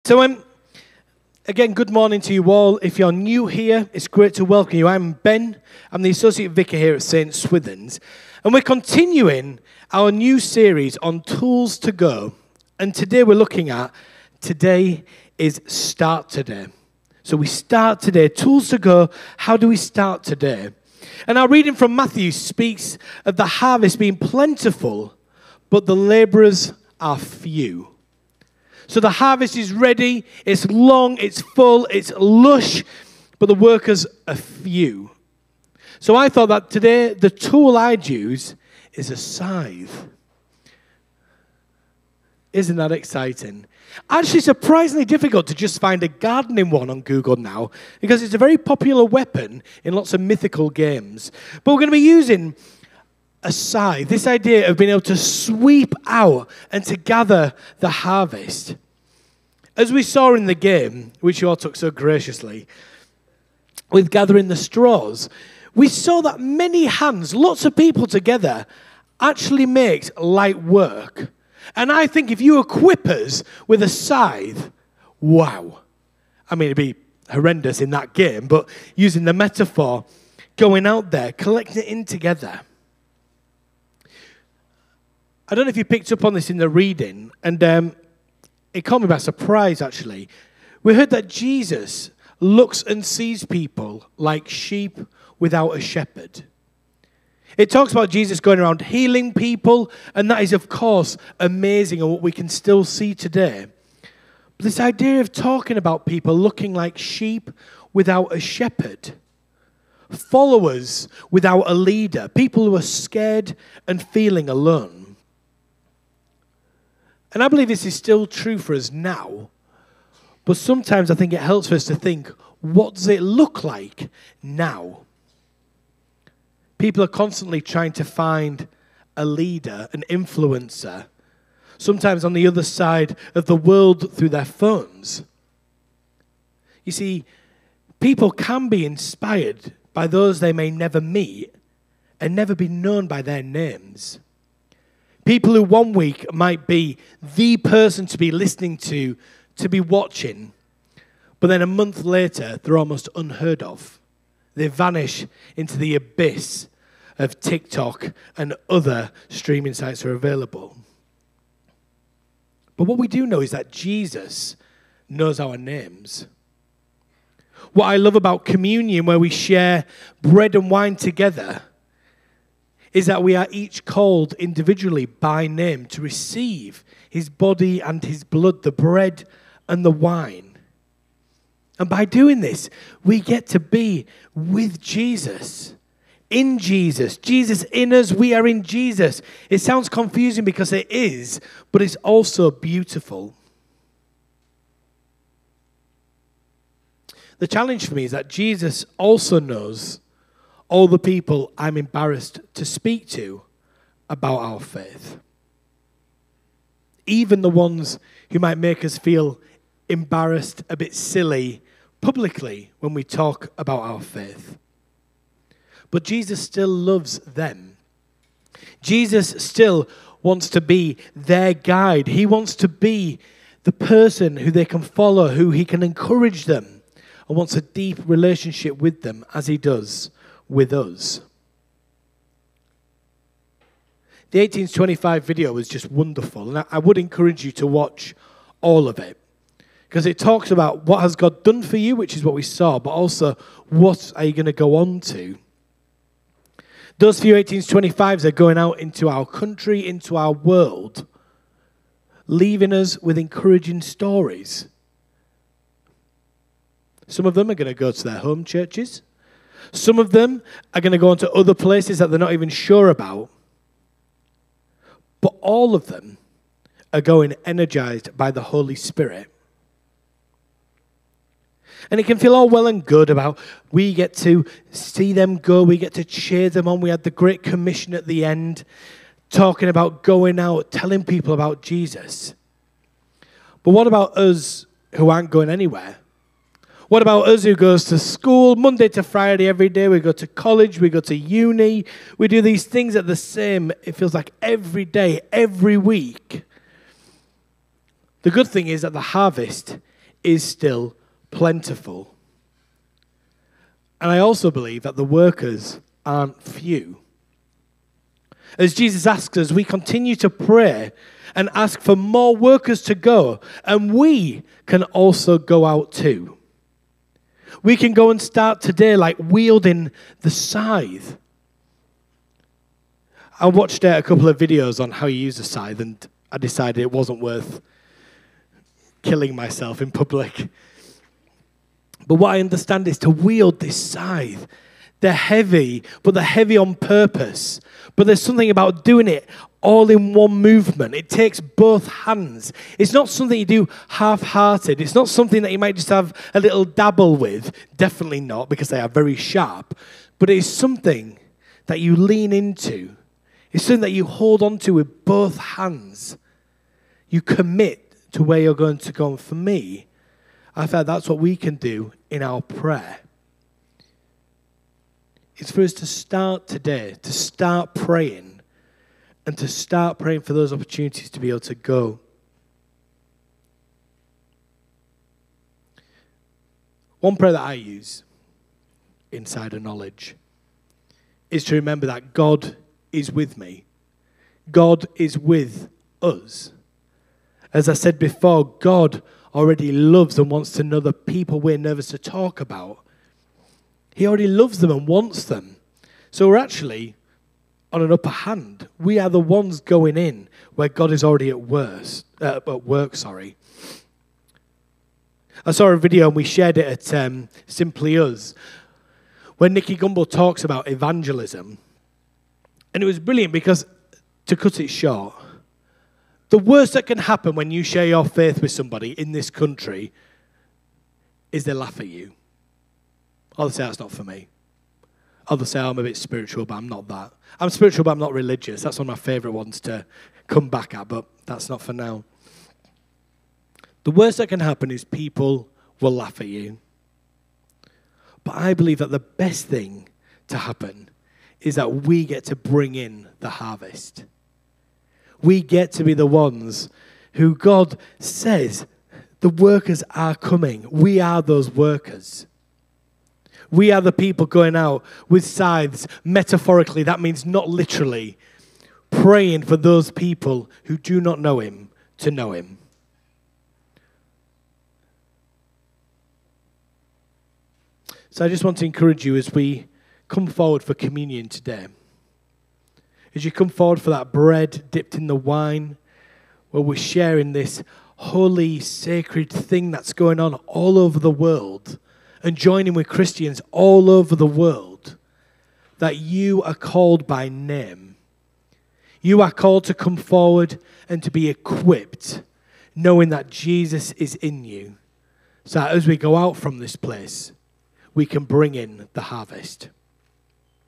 So, again, good morning to you all. If you're new here, it's great to welcome you. I'm Ben. I'm the Associate Vicar here at St. Swithin's. And we're continuing our new series on Tools to Go. And today we're looking at, today is Start Today. So we start today. Tools to Go, how do we start today? And our reading from Matthew speaks of the harvest being plentiful, but the labourers are few. So the harvest is ready, it's long, it's full, it's lush, but the workers are few. So I thought that today the tool I'd use is a scythe. Isn't that exciting? Actually, surprisingly difficult to just find a gardening one on Google now, because it's a very popular weapon in lots of mythical games. But we're going to be using a scythe, this idea of being able to sweep out and to gather the harvest. As we saw in the game, which you all took so graciously, with gathering the straws, we saw that many hands, lots of people together, actually makes light work. And I think if you equip us with a scythe, wow. I mean, it'd be horrendous in that game, but using the metaphor, going out there, collecting it in together. I don't know if you picked up on this in the reading, and it caught me by surprise, actually. We heard that Jesus looks and sees people like sheep without a shepherd. It talks about Jesus going around healing people, and that is, of course, amazing and what we can still see today. But this idea of talking about people looking like sheep without a shepherd, followers without a leader, people who are scared and feeling alone. And I believe this is still true for us now, but sometimes I think it helps for us to think, what does it look like now? People are constantly trying to find a leader, an influencer, sometimes on the other side of the world through their phones. You see, people can be inspired by those they may never meet and never be known by their names. People who one week might be the person to be listening to be watching, but then a month later, they're almost unheard of. They vanish into the abyss of TikTok and other streaming sites are available. But what we do know is that Jesus knows our names. What I love about communion, where we share bread and wine together, is that we are each called individually by name to receive his body and his blood, the bread and the wine. And by doing this, we get to be with Jesus, in Jesus. Jesus in us, we are in Jesus. It sounds confusing because it is, but it's also beautiful. The challenge for me is that Jesus also knows all the people I'm embarrassed to speak to about our faith. Even the ones who might make us feel embarrassed, a bit silly, publicly when we talk about our faith. But Jesus still loves them. Jesus still wants to be their guide. He wants to be the person who they can follow, who he can encourage them, and wants a deep relationship with them as he does with us. The 1825 video was just wonderful, and I would encourage you to watch all of it, because it talks about what has God done for you, which is what we saw, but also what are you going to go on to. Those few 1825s are going out into our country, into our world, leaving us with encouraging stories. Some of them are going to go to their home churches. Some of them are going to go on to other places that they're not even sure about. But all of them are going energized by the Holy Spirit. And it can feel all well and good about we get to see them go, we get to cheer them on. We had the Great Commission at the end, talking about going out, telling people about Jesus. But what about us who aren't going anywhere? What about us who goes to school Monday to Friday every day? We go to college, we go to uni. We do these things at the same, it feels like every day, every week. The good thing is that the harvest is still plentiful. And I also believe that the workers aren't few. As Jesus asks us, we continue to pray and ask for more workers to go, and we can also go out too. We can go and start today like wielding the scythe. I watched a couple of videos on how you use a scythe, and I decided it wasn't worth killing myself in public. But what I understand is to wield this scythe. They're heavy, but they're heavy on purpose. But there's something about doing it all in one movement. It takes both hands. It's not something you do half-hearted. It's not something that you might just have a little dabble with. Definitely not, because they are very sharp. But it is something that you lean into. It's something that you hold on to with both hands. You commit to where you're going to go. And for me, I feel that's what we can do in our prayer. It's for us to start today, to start praying, and to start praying for those opportunities to be able to go. One prayer that I use inside of knowledge is to remember that God is with me. God is with us. As I said before, God already loves and wants to know the people we're nervous to talk about. He already loves them and wants them. So we're actually on an upper hand. We are the ones going in where God is already at work. I saw a video and we shared it at Simply Us, where Nicky Gumbel talks about evangelism. And it was brilliant because, to cut it short, the worst that can happen when you share your faith with somebody in this country is they laugh at you. Or they say, that's not for me. Or they say, I'm a bit spiritual, but I'm not that. I'm spiritual, but I'm not religious. That's one of my favourite ones to come back at, but that's not for now. The worst that can happen is people will laugh at you. But I believe that the best thing to happen is that we get to bring in the harvest. We get to be the ones who God says, the workers are coming. We are those workers. We are the people going out with scythes, metaphorically, that means not literally, praying for those people who do not know him to know him. So I just want to encourage you as we come forward for communion today. As you come forward for that bread dipped in the wine, where we're sharing this holy, sacred thing that's going on all over the world, and joining with Christians all over the world, that you are called by name. You are called to come forward and to be equipped, knowing that Jesus is in you, so that as we go out from this place, we can bring in the harvest.